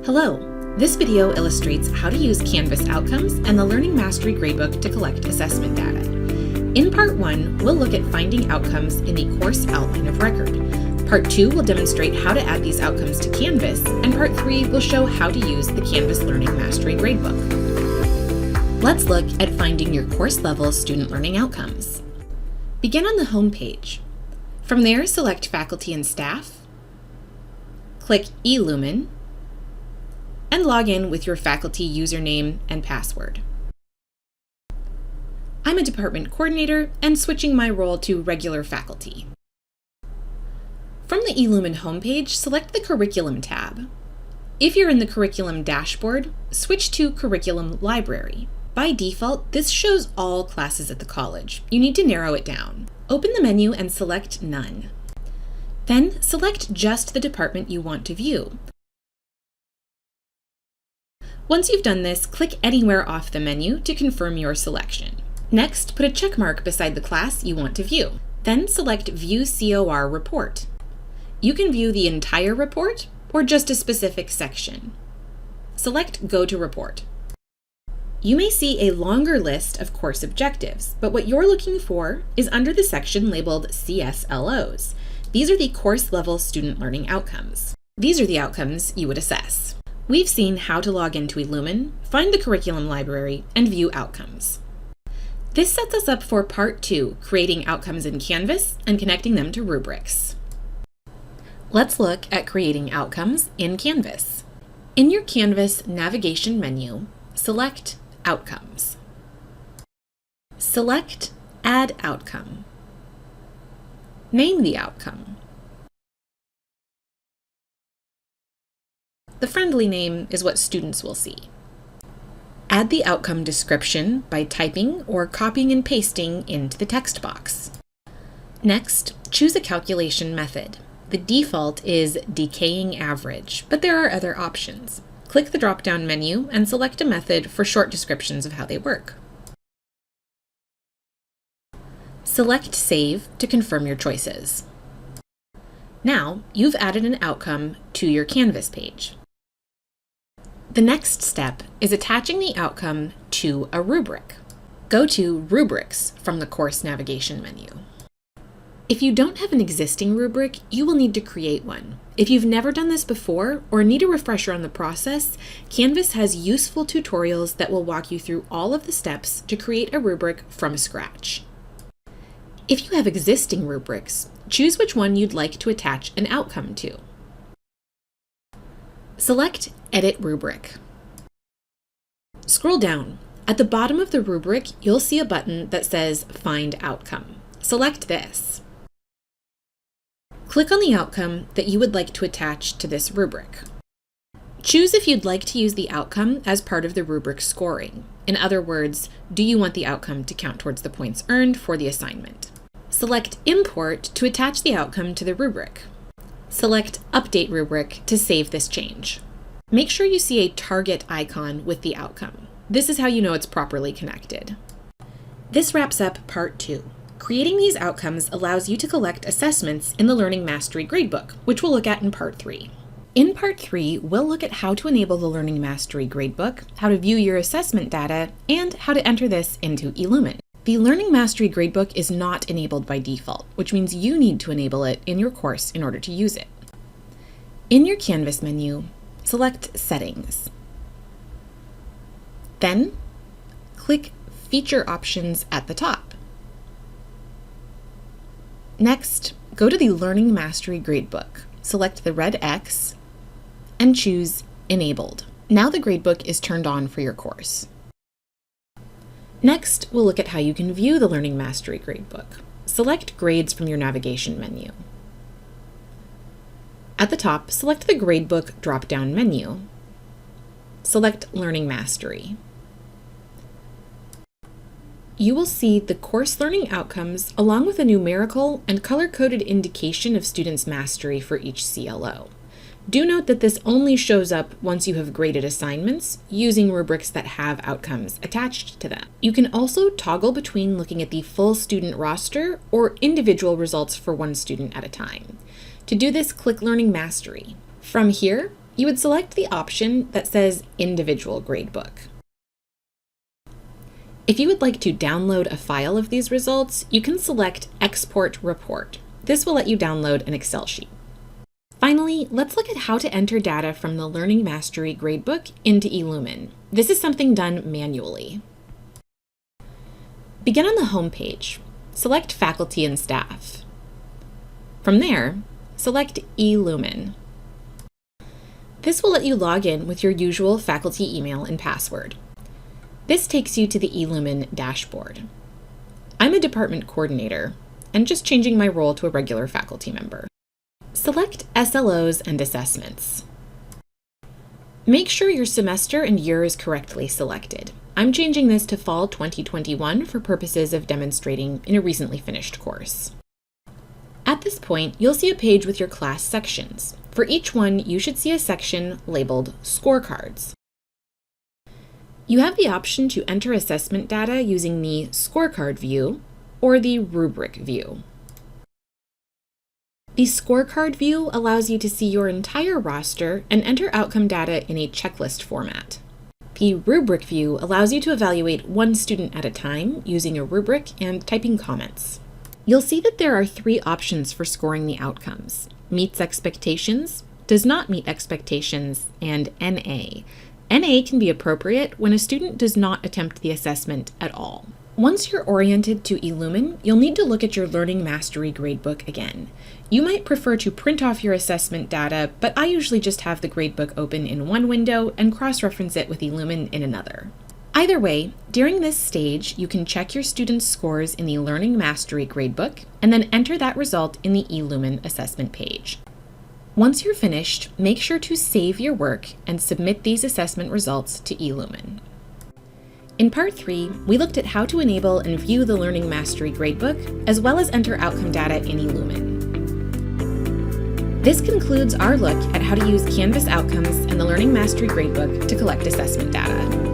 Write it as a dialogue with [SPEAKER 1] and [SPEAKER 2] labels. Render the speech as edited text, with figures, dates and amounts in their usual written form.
[SPEAKER 1] Hello! This video illustrates how to use Canvas outcomes and the Learning Mastery Gradebook to collect assessment data. In Part 1, we'll look at finding outcomes in the course outline of record. Part 2 will demonstrate how to add these outcomes to Canvas, and Part 3 will show how to use the Canvas Learning Mastery Gradebook. Let's look at finding your course-level student learning outcomes. Begin on the home page. From there, select Faculty and Staff, click eLumen, and log in with your faculty username and password. I'm a department coordinator and switching my role to regular faculty. From the eLumen homepage, select the Curriculum tab. If you're in the Curriculum dashboard, switch to Curriculum Library. By default, this shows all classes at the college. You need to narrow it down. Open the menu and select None. Then select just the department you want to view. Once you've done this, click anywhere off the menu to confirm your selection. Next, put a check mark beside the class you want to view. Then select View COR Report. You can view the entire report or just a specific section. Select Go to Report. You may see a longer list of course objectives, but what you're looking for is under the section labeled CSLOs. These are the course-level student learning outcomes. These are the outcomes you would assess. We've seen how to log into eLumen, find the curriculum library, and view outcomes. This sets us up for Part 2, creating outcomes in Canvas and connecting them to Rubrics. Let's look at creating outcomes in Canvas. In your Canvas navigation menu, select Outcomes. Select Add Outcome. Name the outcome. The friendly name is what students will see. Add the outcome description by typing or copying and pasting into the text box. Next, choose a calculation method. The default is decaying average, but there are other options. Click the drop-down menu and select a method for short descriptions of how they work. Select Save to confirm your choices. Now, you've added an outcome to your Canvas page. The next step is attaching the outcome to a rubric. Go to Rubrics from the course navigation menu. If you don't have an existing rubric, you will need to create one. If you've never done this before or need a refresher on the process, Canvas has useful tutorials that will walk you through all of the steps to create a rubric from scratch. If you have existing rubrics, choose which one you'd like to attach an outcome to. Select Edit Rubric. Scroll down. At the bottom of the rubric, you'll see a button that says Find Outcome. Select this. Click on the outcome that you would like to attach to this rubric. Choose if you'd like to use the outcome as part of the rubric scoring. In other words, do you want the outcome to count towards the points earned for the assignment? Select Import to attach the outcome to the rubric. Select Update Rubric to save this change. Make sure you see a target icon with the outcome. This is how you know it's properly connected. This wraps up Part 2. Creating these outcomes allows you to collect assessments in the Learning Mastery Gradebook, which we'll look at in Part 3. In Part 3, we'll look at how to enable the Learning Mastery Gradebook, how to view your assessment data, and how to enter this into eLumen. The Learning Mastery Gradebook is not enabled by default, which means you need to enable it in your course in order to use it. In your Canvas menu, select Settings. Then, click Feature Options at the top. Next, go to the Learning Mastery Gradebook. Select the red X and choose Enabled. Now the gradebook is turned on for your course. Next, we'll look at how you can view the Learning Mastery Gradebook. Select Grades from your navigation menu. At the top, select the Gradebook drop-down menu. Select Learning Mastery. You will see the course learning outcomes along with a numerical and color-coded indication of students' mastery for each CLO. Do note that this only shows up once you have graded assignments using rubrics that have outcomes attached to them. You can also toggle between looking at the full student roster or individual results for one student at a time. To do this, click Learning Mastery. From here, you would select the option that says Individual Gradebook. If you would like to download a file of these results, you can select Export Report. This will let you download an Excel sheet. Finally, let's look at how to enter data from the Learning Mastery Gradebook into eLumen. This is something done manually. Begin on the home page. Select Faculty and Staff. From there, select eLumen. This will let you log in with your usual faculty email and password. This takes you to the eLumen dashboard. I'm a department coordinator and just changing my role to a regular faculty member. Select SLOs and assessments. Make sure your semester and year is correctly selected. I'm changing this to fall 2021 for purposes of demonstrating in a recently finished course. At this point, you'll see a page with your class sections. For each one, you should see a section labeled Scorecards. You have the option to enter assessment data using the Scorecard view or the Rubric view. The Scorecard view allows you to see your entire roster and enter outcome data in a checklist format. The Rubric view allows you to evaluate one student at a time using a rubric and typing comments. You'll see that there are 3 options for scoring the outcomes: meets expectations, does not meet expectations, and NA. NA can be appropriate when a student does not attempt the assessment at all. Once you're oriented to eLumen, you'll need to look at your Learning Mastery Gradebook again. You might prefer to print off your assessment data, but I usually just have the gradebook open in one window and cross-reference it with eLumen in another. Either way, during this stage, you can check your students' scores in the Learning Mastery Gradebook and then enter that result in the eLumen assessment page. Once you're finished, make sure to save your work and submit these assessment results to eLumen. In Part 3, we looked at how to enable and view the Learning Mastery Gradebook, as well as enter outcome data in eLumen. This concludes our look at how to use Canvas outcomes and the Learning Mastery Gradebook to collect assessment data.